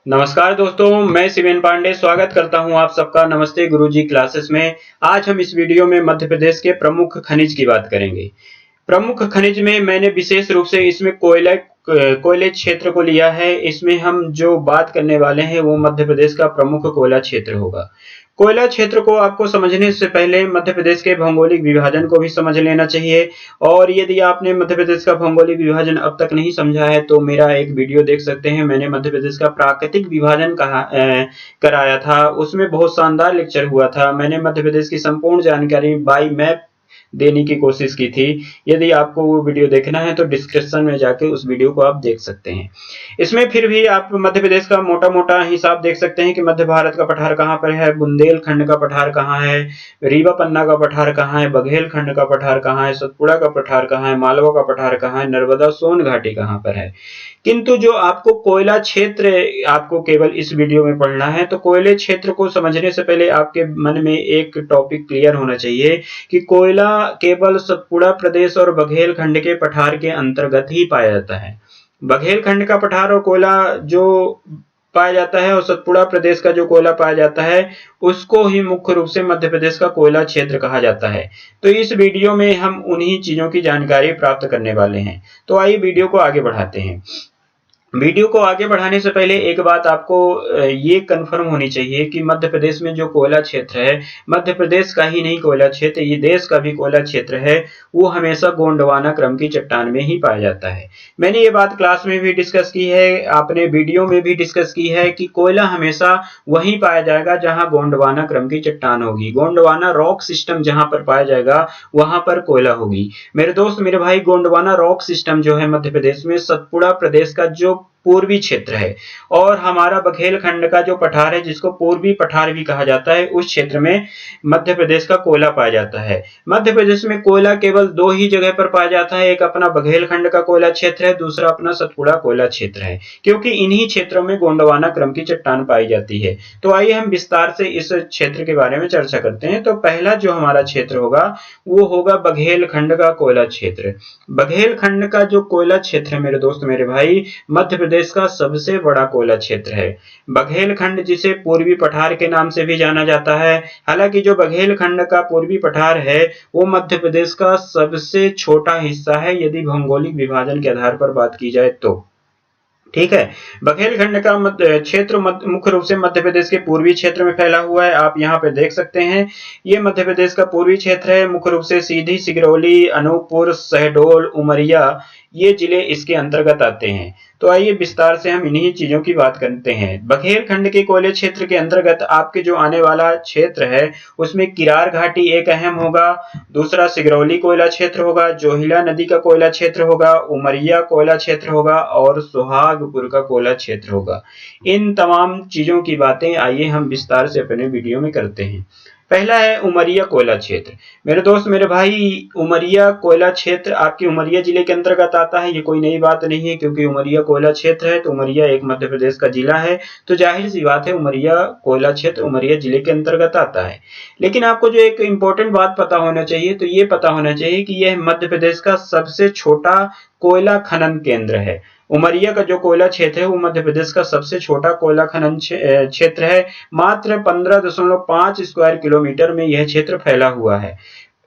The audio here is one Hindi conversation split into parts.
नमस्कार दोस्तों, मैं शिवेन पांडे स्वागत करता हूं आप सबका नमस्ते गुरुजी क्लासेस में। आज हम इस वीडियो में मध्य प्रदेश के प्रमुख खनिज की बात करेंगे। प्रमुख खनिज में मैंने विशेष रूप से इसमें कोयले क्षेत्र को लिया है। इसमें हम जो बात करने वाले हैं वो मध्य प्रदेश का प्रमुख कोयला क्षेत्र होगा। कोयला क्षेत्र को आपको समझने से पहले मध्य प्रदेश के भौगोलिक विभाजन को भी समझ लेना चाहिए। और यदि आपने मध्य प्रदेश का भौगोलिक विभाजन अब तक नहीं समझा है तो मेरा एक वीडियो देख सकते हैं। मैंने मध्य प्रदेश का प्राकृतिक विभाजन कराया था, उसमें बहुत शानदार लेक्चर हुआ था। मैंने मध्य प्रदेश की संपूर्ण जानकारी बाई मैप देने की कोशिश की थी। यदि आपको वो वीडियो देखना है तो डिस्क्रिप्शन में जाके उस वीडियो को आप देख सकते हैं। इसमें फिर भी आप मध्य प्रदेश का मोटा मोटा हिसाब देख सकते हैं कि मध्य भारत का पठार कहाँ पर है, बुंदेलखंड का पठार कहाँ है, रीवा पन्ना का पठार कहाँ है, बघेलखंड का पठार कहाँ है, सतपुड़ा का पठार कहाँ है, मालवा का पठार कहाँ है, नर्मदा सोन घाटी कहाँ पर है। किंतु जो आपको कोयला क्षेत्र आपको केवल इस वीडियो में पढ़ना है, तो कोयले क्षेत्र को समझने से पहले आपके मन में एक टॉपिक क्लियर होना चाहिए कि कोयला केवल सतपुड़ा प्रदेश और बघेलखंड के पठार के अंतर्गत ही पाया जाता है। बघेलखंड का पठार और कोयला जो पाया जाता है और सतपुड़ा प्रदेश का जो कोयला पाया जाता है उसको ही मुख्य रूप से मध्य प्रदेश का कोयला क्षेत्र कहा जाता है। तो इस वीडियो में हम उन्हीं चीजों की जानकारी प्राप्त करने वाले हैं। तो आइए वीडियो को आगे बढ़ाते हैं। वीडियो को आगे बढ़ाने से पहले एक बात आपको ये कंफर्म होनी चाहिए कि मध्य प्रदेश में जो कोयला क्षेत्र है, मध्य प्रदेश का ही नहीं कोयला क्षेत्र, ये देश का भी कोयला क्षेत्र है, वो हमेशा गोंडवाना क्रम की चट्टान में ही पाया जाता है। मैंने ये बात क्लास में भी डिस्कस की है, आपने वीडियो में भी डिस्कस की है कि कोयला हमेशा वहीं पाया जाएगा जहां गोंडवाना क्रम की चट्टान होगी। गोंडवाना रॉक सिस्टम जहां पर पाया जाएगा वहां पर कोयला होगी। मेरे दोस्त मेरे भाई, गोंडवाना रॉक सिस्टम जो है मध्य प्रदेश में सतपुड़ा प्रदेश का जो पूर्वी क्षेत्र है, और हमारा बघेलखंड का जो पठार है जिसको पूर्वी पठार भी कहा जाता है, उस क्षेत्र में मध्य प्रदेश का कोयला पाया जाता है। मध्य प्रदेश में कोयला केवल दो ही जगह पर पाया जाता है, एक अपना बघेलखंड का कोयला क्षेत्र है, दूसरा अपना सतपुड़ा कोयला क्षेत्र है, क्योंकि इन्हीं क्षेत्रों में गोंडवाना क्रम की चट्टान पाई जाती है। तो आइए हम विस्तार से इस क्षेत्र के बारे में चर्चा करते हैं। तो पहला जो हमारा क्षेत्र होगा वो होगा बघेलखंड का कोयला क्षेत्र। बघेलखंड का जो कोयला क्षेत्र है मेरे दोस्त मेरे भाई, मध्य प्रदेश का सबसे बड़ा कोयला क्षेत्र है। बघेलखंड जिसे पूर्वी पठार के नाम से भी जाना जाता है, हालांकि जो बघेलखंड का पूर्वी पठार है वो मध्य प्रदेश का सबसे छोटा हिस्सा है यदि भौगोलिक विभाजन के आधार पर बात की जाए तो। ठीक है, बघेलखंड का क्षेत्र मुख्य रूप से मध्य प्रदेश के पूर्वी क्षेत्र में फैला हुआ है। आप यहाँ पे देख सकते हैं, ये मध्य प्रदेश का पूर्वी क्षेत्र है। मुख्य रूप से सीधी, सिगरौली, अनूपपुर, शहडोल, उमरिया ये जिले इसके अंतर्गत आते हैं। तो आइए विस्तार से हम इन्हीं चीजों की बात करते हैं। बघेलखंड के कोयले क्षेत्र के अंतर्गत आपके जो आने वाला क्षेत्र है उसमें किरार घाटी एक अहम होगा, दूसरा सिगरौली कोयला क्षेत्र होगा, जोहिला नदी का कोयला क्षेत्र होगा, उमरिया कोयला क्षेत्र होगा और सुहागपुर का कोयला क्षेत्र होगा। इन तमाम चीजों की बातें आइए हम विस्तार से अपने वीडियो में करते हैं। पहला है उमरिया कोयला क्षेत्र। मेरे दोस्त मेरे भाई, उमरिया कोयला क्षेत्र आपके उमरिया जिले के अंतर्गत आता है। ये कोई नई बात नहीं है, क्योंकि उमरिया कोयला क्षेत्र है तो उमरिया एक मध्य प्रदेश का जिला है, तो जाहिर सी बात है उमरिया कोयला क्षेत्र उमरिया जिले के अंतर्गत आता है। लेकिन आपको जो एक इंपॉर्टेंट बात पता होना चाहिए, तो ये पता होना चाहिए कि यह मध्य प्रदेश का सबसे छोटा कोयला खनन केंद्र है। उमरिया का जो कोयला क्षेत्र है वो मध्य प्रदेश का सबसे छोटा कोयला खनन क्षेत्र है। मात्र 15.5 स्क्वायर किलोमीटर में यह क्षेत्र फैला हुआ है।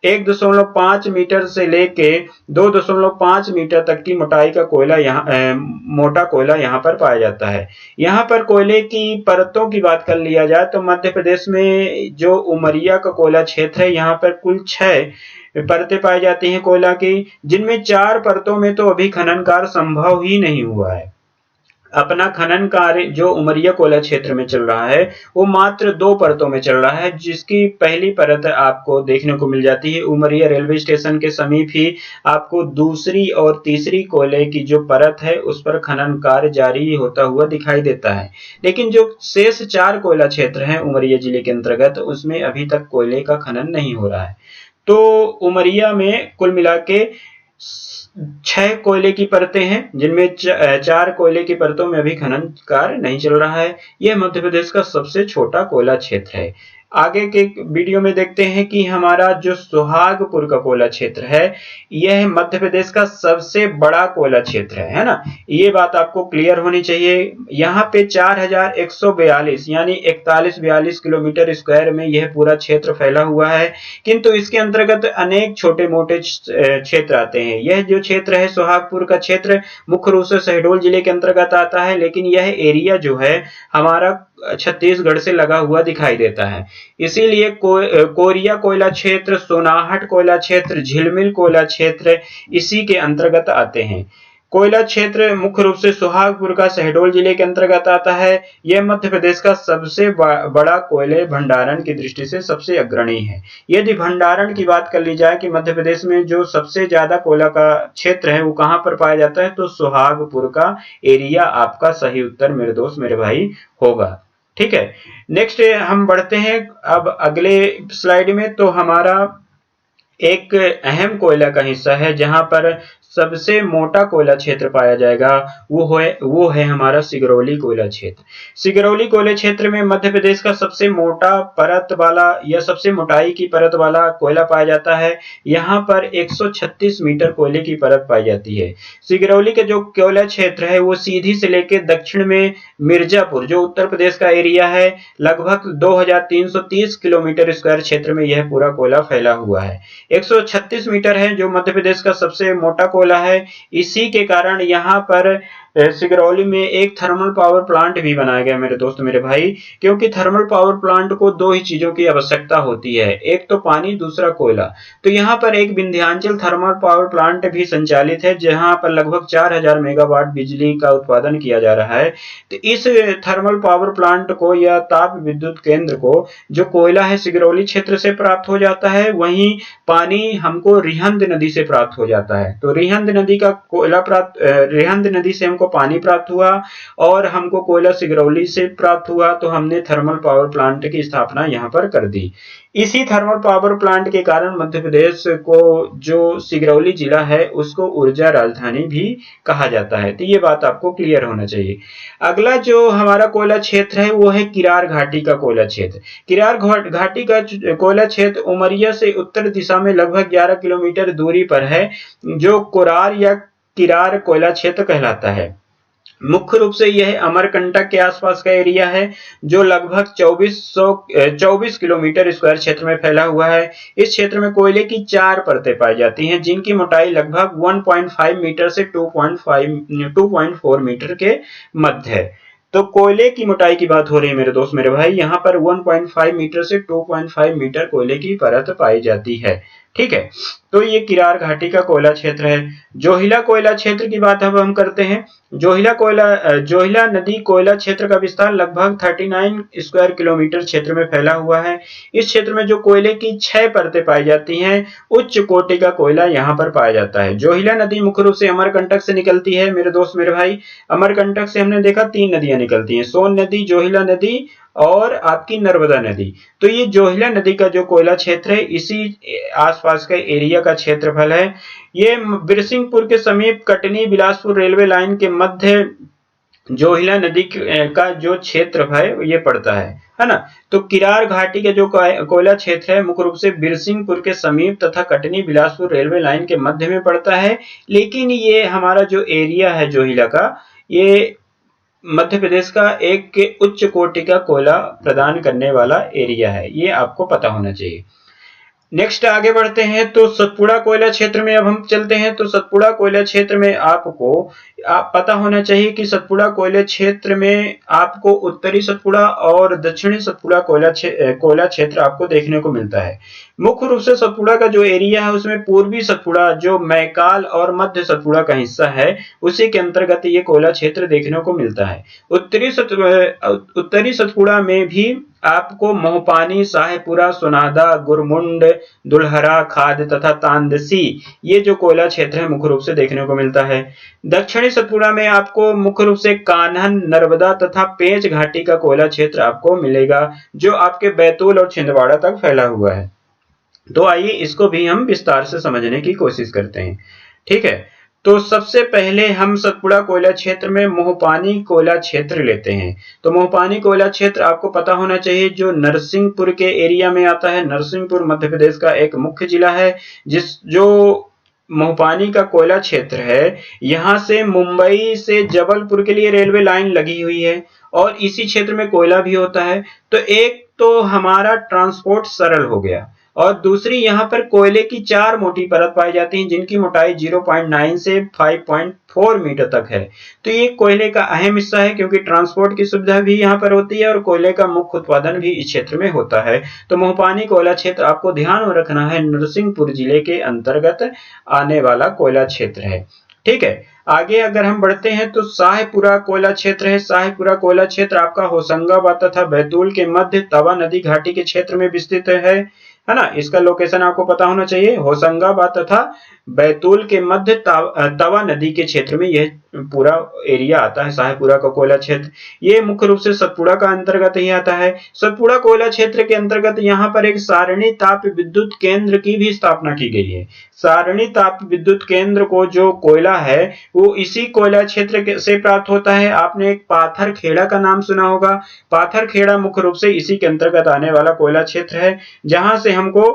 1.5 मीटर से लेके 2.5 मीटर तक की मोटाई का कोयला मोटा कोयला यहाँ पर पाया जाता है। यहाँ पर कोयले की परतों की बात कर लिया जाए तो मध्य प्रदेश में जो उमरिया का कोयला क्षेत्र है यहाँ पर कुल 6 परतें पाई जाती हैं कोयला की, जिनमें 4 परतों में तो अभी खनन कार्य संभव ही नहीं हुआ है। अपना खनन कार्य जो उमरिया कोयला क्षेत्र में चल रहा है वो मात्र 2 परतों में चल रहा है, जिसकी पहली परत आपको देखने को मिल जाती है उमरिया रेलवे स्टेशन के समीप ही। आपको दूसरी और तीसरी कोयले की जो परत है उस पर खनन कार्य जारी होता हुआ दिखाई देता है। लेकिन जो शेष 4 कोयला क्षेत्र हैं उमरिया जिले के अंतर्गत, उसमें अभी तक कोयले का खनन नहीं हो रहा है। तो उमरिया में कुल मिला के 6 कोयले की परतें हैं, जिनमें 4 कोयले की परतों में अभी खनन कार्य नहीं चल रहा है। यह मध्य प्रदेश का सबसे छोटा कोयला क्षेत्र है। आगे के वीडियो में देखते हैं कि हमारा जो सुहागपुर का कोयला क्षेत्र है यह मध्य प्रदेश का सबसे बड़ा कोयला क्षेत्र है ना। ये बात आपको क्लियर होनी चाहिए। यहाँ पे 4142 यानी 4142 किलोमीटर स्क्वायर में यह पूरा क्षेत्र फैला हुआ है, किंतु इसके अंतर्गत अनेक छोटे मोटे क्षेत्र आते हैं। यह जो क्षेत्र है सुहागपुर का क्षेत्र मुख्य रूप से शहडोल जिले के अंतर्गत आता है, लेकिन यह एरिया जो है हमारा छत्तीसगढ़ से लगा हुआ दिखाई देता है। इसीलिए कोरिया कोयला क्षेत्र, सोनाहट कोयला क्षेत्र, झिलमिल कोयला क्षेत्र इसी के अंतर्गत आते हैं। कोयला क्षेत्र मुख्य रूप से सुहागपुर का शहडोल जिले के अंतर्गत आता है। यह मध्य प्रदेश का सबसे बड़ा कोयले भंडारण की दृष्टि से सबसे अग्रणी है। यदि भंडारण की बात कर ली जाए कि मध्य प्रदेश में जो सबसे ज्यादा कोयला का क्षेत्र है वो कहां पर पाया जाता है, तो सुहागपुर का एरिया आपका सही उत्तर मेरे दोस्त मेरे भाई होगा। ठीक है, नेक्स्ट हम बढ़ते हैं अब अगले स्लाइड में। तो हमारा एक अहम कोयला का हिस्सा है जहां पर सबसे मोटा कोयला क्षेत्र पाया जाएगा, वो है हमारा सिगरौली कोयला क्षेत्र। सिगरौली कोयला क्षेत्र में मध्य प्रदेश का सबसे मोटा परत वाला या सबसे मोटाई की परत वाला कोयला पाया जाता है। यहाँ पर 136 मीटर कोयले की परत पाई जाती है। सिगरौली का जो कोयला क्षेत्र है वो सीधी से लेकर दक्षिण में मिर्जापुर जो उत्तर प्रदेश का एरिया है, लगभग 2330 किलोमीटर स्क्वायर क्षेत्र में यह पूरा कोयला फैला हुआ है। 136 मीटर है जो मध्य प्रदेश का सबसे मोटा कोयला है। इसी के कारण यहाँ पर सिगरौली में एक थर्मल पावर प्लांट भी बनाया गया मेरे दोस्त मेरे भाई, क्योंकि थर्मल पावर प्लांट को दो ही चीजों की आवश्यकता होती है, एक तो पानी, दूसरा कोयला। तो यहाँ पर एक विंध्याचल थर्मल पावर प्लांट भी संचालित है जहां पर लगभग 4000 मेगावाट बिजली का उत्पादन किया जा रहा है। तो इस थर्मल पावर प्लांट को या ताप विद्युत केंद्र को जो कोयला है सिगरौली क्षेत्र से प्राप्त हो जाता है, वहीं पानी हमको रिहंद नदी से प्राप्त हो जाता है। तो रिहंद नदी का कोयला रिहंद नदी से हमको पानी प्राप्त हुआ और हमको कोयला सिगरौली से प्राप्त हुआ, तो हमने थर्मल पावर प्लांट की स्थापना यहाँ पर कर दी। इसी थर्मल पावर प्लांट के कारण मध्य प्रदेश को जो सिगरौली जिला है उसको ऊर्जा राजधानी भी कहा जाता है। तो ये बात आपको क्लियर होना चाहिए। अगला जो हमारा कोयला क्षेत्र है वो है किरार घाटी का कोयला क्षेत्र। किरार घाटी का कोयला क्षेत्र उमरिया से उत्तर दिशा में लगभग 11 किलोमीटर दूरी पर है, जो कोरार या किरार कोयला क्षेत्र कहलाता है। मुख्य रूप से यह अमरकंटक के आसपास का एरिया है जो लगभग 24 किलोमीटर स्क्वायर क्षेत्र में फैला हुआ है। इस क्षेत्र में कोयले की 4 परतें पाई जाती हैं जिनकी मोटाई लगभग 1.5 मीटर से 2.4 मीटर के मध्य है। तो कोयले की मोटाई की बात हो रही है मेरे दोस्त मेरे भाई, यहाँ पर 1.5 मीटर से 2.5 मीटर कोयले की परत पाई जाती है। ठीक है, तो ये किरार घाटी का कोयला क्षेत्र है। जोहिला कोयला क्षेत्र की बात अब हम करते हैं। जोहिला नदी कोयला क्षेत्र का विस्तार लगभग 39 स्क्वायर किलोमीटर क्षेत्र में फैला हुआ है। इस क्षेत्र में जो कोयले की 6 परतें पाई जाती हैं, उच्च कोटि का कोयला यहाँ पर पाया जाता है। जोहिला नदी मुख्य रूप से अमरकंटक से निकलती है मेरे दोस्त मेरे भाई। अमरकंटक से हमने देखा 3 नदियां निकलती हैं, सोन नदी, जोहिला नदी और आपकी नर्मदा नदी। तो ये जोहिला नदी का जो कोयला क्षेत्र है इसी आसपास का एरिया का क्षेत्रफल है। ये बिरसिंहपुर के समीप कटनी बिलासपुर रेलवे लाइन के मध्य जोहिला नदी का जो क्षेत्र है ये पड़ता है ना। तो किरार घाटी के जो कोयला क्षेत्र है मुख्य रूप से बिरसिंहपुर के समीप तथा कटनी बिलासपुर रेलवे लाइन के मध्य में पड़ता है, लेकिन ये हमारा जो एरिया है जोहिला का, ये मध्य प्रदेश का एक उच्च कोटि का कोयला प्रदान करने वाला एरिया है, ये आपको पता होना चाहिए। नेक्स्ट आगे बढ़ते हैं तो सतपुड़ा कोयला क्षेत्र में अब हम चलते हैं। तो सतपुड़ा कोयला क्षेत्र में आपको पता होना चाहिए कि सतपुड़ा कोयला क्षेत्र में आपको उत्तरी सतपुड़ा और दक्षिणी सतपुड़ा कोयला क्षेत्र आपको देखने को मिलता है। मुख्य रूप से सतपुड़ा का जो एरिया है उसमें पूर्वी सतपुड़ा जो मैकाल और मध्य सतपुड़ा का हिस्सा है उसी के अंतर्गत ये कोयला क्षेत्र देखने को मिलता है। उत्तरी सतपुड़ा में भी आपको मोहपानी, शाहपुरा, सोनादा, गुरमुंड, दुल्हरा, खाद तथा तांदसी ये जो कोयला क्षेत्र है मुख्य रूप से देखने को मिलता है। दक्षिणी सतपुड़ा में आपको मुख्य रूप से कान्हन, नर्मदा तथा पेंच घाटी का कोयला क्षेत्र आपको मिलेगा जो आपके बैतूल और छिंदवाड़ा तक फैला हुआ है। तो आइए इसको भी हम विस्तार से समझने की कोशिश करते हैं। ठीक है, तो सबसे पहले हम सतपुड़ा कोयला क्षेत्र में मोहपानी कोयला क्षेत्र लेते हैं। तो मोहपानी कोयला क्षेत्र आपको पता होना चाहिए, जो नरसिंहपुर के एरिया में आता है। नरसिंहपुर मध्य प्रदेश का एक मुख्य जिला है। जो मोहपानी का कोयला क्षेत्र है, यहाँ से मुंबई से जबलपुर के लिए रेलवे लाइन लगी हुई है और इसी क्षेत्र में कोयला भी होता है। तो एक तो हमारा ट्रांसपोर्ट सरल हो गया, और दूसरी यहाँ पर कोयले की 4 मोटी परत पाई जाती हैं, जिनकी मोटाई 0.9 से 5.4 मीटर तक है। तो ये कोयले का अहम हिस्सा है, क्योंकि ट्रांसपोर्ट की सुविधा भी यहाँ पर होती है और कोयले का मुख्य उत्पादन भी इस क्षेत्र में होता है। तो मोहपानी कोयला क्षेत्र आपको ध्यान में रखना है, नरसिंहपुर जिले के अंतर्गत आने वाला कोयला क्षेत्र है। ठीक है, आगे अगर हम बढ़ते हैं तो शाहपुरा कोयला क्षेत्र है। शाहपुरा कोयला क्षेत्र आपका होशंगाबाद तथा बैतूल के मध्य तवा नदी घाटी के क्षेत्र में विस्तृत है ना। इसका लोकेशन आपको पता होना चाहिए। होशंगाबाद तथा बैतूल के मध्य तवा नदी के क्षेत्र में यह पूरा एरिया आता है, शाहपुरा का कोयला क्षेत्र। ये मुख्य रूप से सतपुड़ा का अंतर्गत ही आता है। सतपुड़ा कोयला क्षेत्र के अंतर्गत यहाँ पर एक सारणी ताप विद्युत केंद्र की भी स्थापना की गई है। सारणी ताप विद्युत केंद्र को जो कोयला है वो इसी कोयला क्षेत्र से प्राप्त होता है। आपने एक पाथर खेड़ा का नाम सुना होगा। पाथर खेड़ा मुख्य रूप से इसी के अंतर्गत आने वाला कोयला क्षेत्र है, जहां से हमको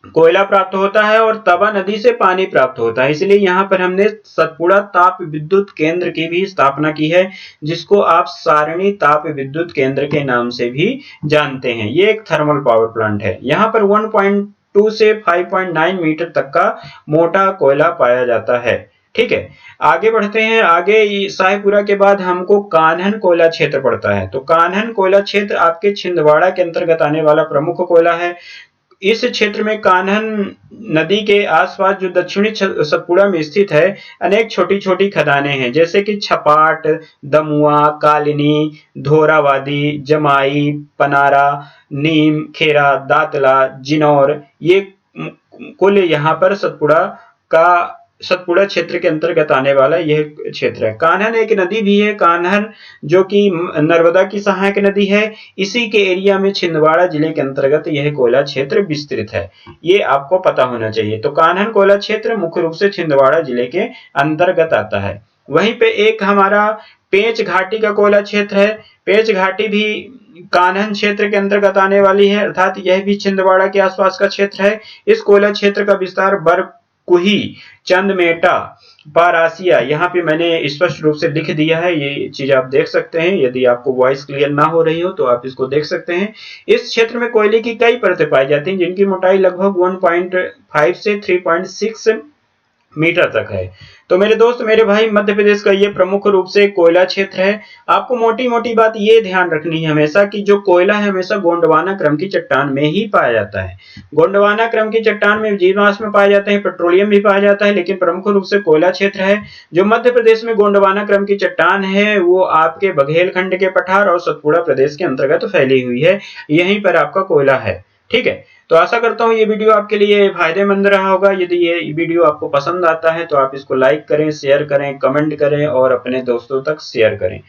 कोयला प्राप्त होता है और तवा नदी से पानी प्राप्त होता है। इसलिए यहाँ पर हमने सतपुड़ा ताप विद्युत केंद्र की भी स्थापना की है, जिसको आप सारणी ताप विद्युत केंद्र के नाम से भी जानते हैं। ये एक थर्मल पावर प्लांट है। यहाँ पर 1.2 से 5.9 मीटर तक का मोटा कोयला पाया जाता है। ठीक है, आगे बढ़ते हैं। आगे शाहपुरा के बाद हमको कान्हन कोयला क्षेत्र पड़ता है। तो कान्हन कोयला क्षेत्र आपके छिंदवाड़ा के अंतर्गत आने वाला प्रमुख कोयला है। इस क्षेत्र में कान्हन नदी के आसपास जो दक्षिणी सतपुड़ा में स्थित है, अनेक छोटी छोटी खदानें हैं, जैसे कि छपाट, दमुआ, कालिनी, धोरावादी, जमाई, पनारा, नीम, खेरा, दातला, जिनौर, ये कुल यहाँ पर सतपुड़ा क्षेत्र के अंतर्गत आने वाला यह क्षेत्र है। कान्हन एक नदी भी है, कान्हन जो कि नर्मदा की सहायक नदी है। इसी के एरिया में छिंदवाड़ा जिले के अंतर्गत यह कोयला क्षेत्र विस्तृत है। ये आपको पता होना चाहिए। तो कान्हन कोयला क्षेत्र मुख्य रूप से छिंदवाड़ा जिले के अंतर्गत आता है। वहीं पे एक हमारा पेंच घाटी का कोयला क्षेत्र है। पेंच घाटी भी कान्हन क्षेत्र के अंतर्गत आने वाली है, अर्थात यह भी छिंदवाड़ा के आसपास का क्षेत्र है। इस कोयला क्षेत्र का विस्तार बरकुही, चंदमेटा, पारासिया, यहाँ पे मैंने स्पष्ट रूप से लिख दिया है, ये चीज आप देख सकते हैं। यदि आपको वॉइस क्लियर ना हो रही हो तो आप इसको देख सकते हैं। इस क्षेत्र में कोयले की कई परतें पाई जाती हैं, जिनकी मोटाई लगभग 1.5 से 3.6 मीटर तक है। तो मेरे दोस्त, मेरे भाई, मध्य प्रदेश का ये प्रमुख रूप से कोयला क्षेत्र है। आपको मोटी मोटी बात ये ध्यान रखनी है हमेशा कि जो कोयला है हमेशा गोंडवाना क्रम की चट्टान में ही पाया जाता है। गोंडवाना क्रम की चट्टान में जीवाश्म पाए जाते हैं, पेट्रोलियम भी पाया जाता है, लेकिन प्रमुख रूप से कोयला क्षेत्र है। जो मध्य प्रदेश में गोंडवाना क्रम की चट्टान है वो आपके बघेलखंड के पठार और सतपुड़ा प्रदेश के अंतर्गत फैली हुई है। यहीं पर आपका कोयला है। ठीक है, तो आशा करता हूँ ये वीडियो आपके लिए फायदेमंद रहा होगा। यदि ये वीडियो आपको पसंद आता है तो आप इसको लाइक करें, शेयर करें, कमेंट करें और अपने दोस्तों तक शेयर करें।